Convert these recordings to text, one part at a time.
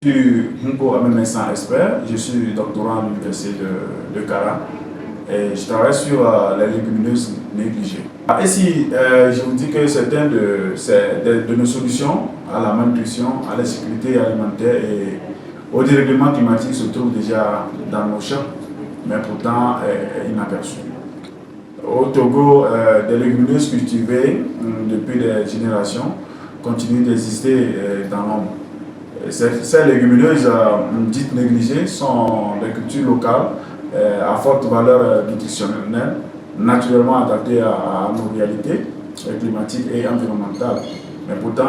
Je suis Hunko Amemessan expert, je suis doctorant à l'université de Kara et je travaille sur les légumineuses négligées. Ici, je vous dis que certaines de nos solutions à la malnutrition, à la sécurité alimentaire et au dérèglement climatique se trouvent déjà dans nos champs, mais pourtant inaperçues. Au Togo, des légumineuses cultivées depuis des générations continuent d'exister dans l'ombre. Ces légumineuses dites négligées sont des cultures locales à forte valeur nutritionnelle, naturellement adaptées à nos réalités climatiques et environnementales. Mais pourtant,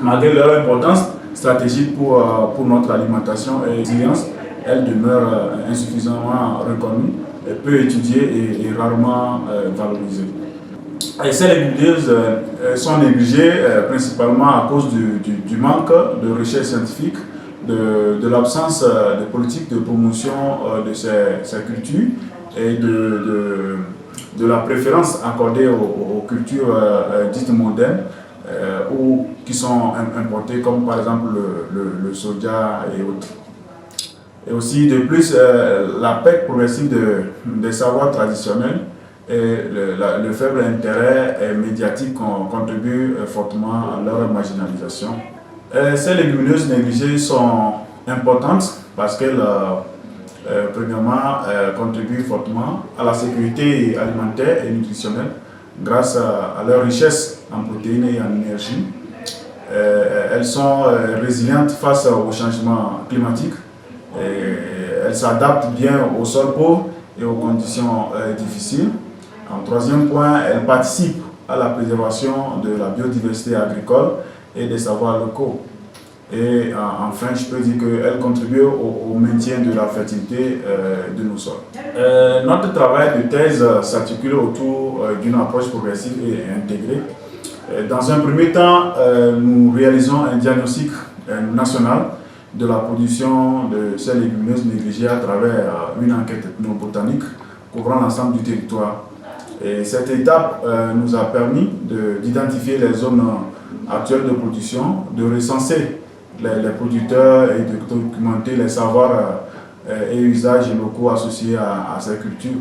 malgré leur importance stratégique pour notre alimentation et résilience, elles demeurent insuffisamment reconnues, peu étudiées et rarement valorisées. Et ces légumineuses sont négligées principalement à cause du manque de recherche scientifique, de l'absence de politique de promotion de ces cultures et de la préférence accordée aux cultures dites modernes ou qui sont importées, comme par exemple le soja et autres. Et aussi, de plus, la perte progressive des savoirs traditionnels et le faible intérêt médiatique contribue fortement à leur marginalisation. Ces légumineuses négligées sont importantes parce qu'elles, premièrement, contribuent fortement à la sécurité alimentaire et nutritionnelle grâce à leur richesse en protéines et en énergie. Elles sont résilientes face au changement climatique. Elles s'adaptent bien aux sols pauvres et aux conditions difficiles. En troisième point, elles participent à la préservation de la biodiversité agricole et des savoirs locaux. Et enfin, je peux dire qu'elles contribuent au maintien de la fertilité de nos sols. Notre travail de thèse s'articule autour d'une approche progressive et intégrée. Dans un premier temps, nous réalisons un diagnostic national de la production de ces légumineuses négligées à travers une enquête ethnobotanique couvrant l'ensemble du territoire. Et cette étape nous a permis d'identifier les zones actuelles de production, de recenser les producteurs et de documenter les savoirs et usages locaux associés à ces cultures.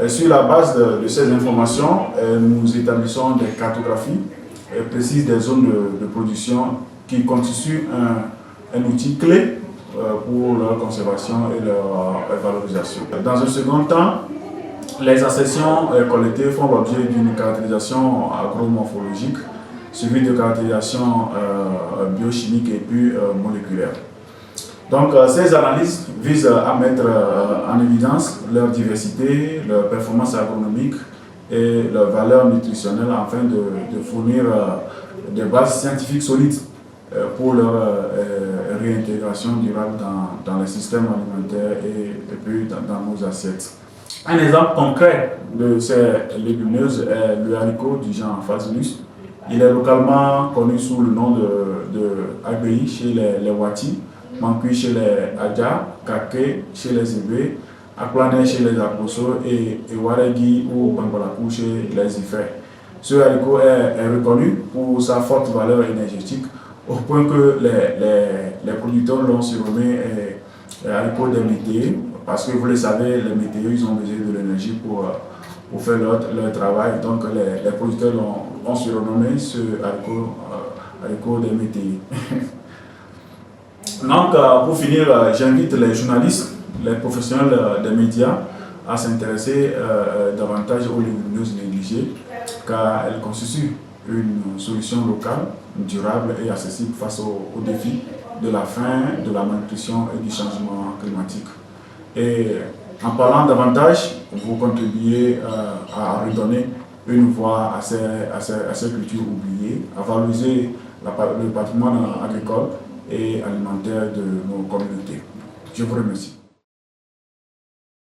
Sur la base de ces informations, nous établissons des cartographies précises des zones de production qui constituent un outil clé pour leur conservation et leur valorisation. Dans un second temps, les accessions collectées font l'objet d'une caractérisation agromorphologique, suivie de caractérisation biochimique et puis moléculaire. Donc ces analyses visent à mettre en évidence leur diversité, leur performance agronomique et leur valeur nutritionnelle afin de fournir des bases scientifiques solides pour leur réintégration durable dans les systèmes alimentaires et puis dans nos assiettes. Un exemple concret de ces légumineuses est le haricot du genre Phaseolus. Il est localement connu sous le nom de Agbeyi chez les Wati, Mankui chez les Adja, Kake chez les Ébé, Aklané chez les Akoso et Waregi ou Bambalakou chez les Ifè. Ce haricot est reconnu pour sa forte valeur énergétique au point que les producteurs l'ont surnommé haricot des météos. Parce que vous le savez, les météos, ils ont besoin de l'énergie pour faire leur travail. Donc les producteurs ont surnommé ce haricot des météos. Donc pour finir, j'invite les journalistes, les professionnels des médias à s'intéresser davantage aux légumineuses négligées car elles constituent une solution locale, durable et accessible face aux défis de la faim, de la malnutrition et du changement climatique. Et en parlant davantage, vous contribuez à redonner une voix à ces cultures oubliées, à valoriser le patrimoine agricole et alimentaire de nos communautés. Je vous remercie.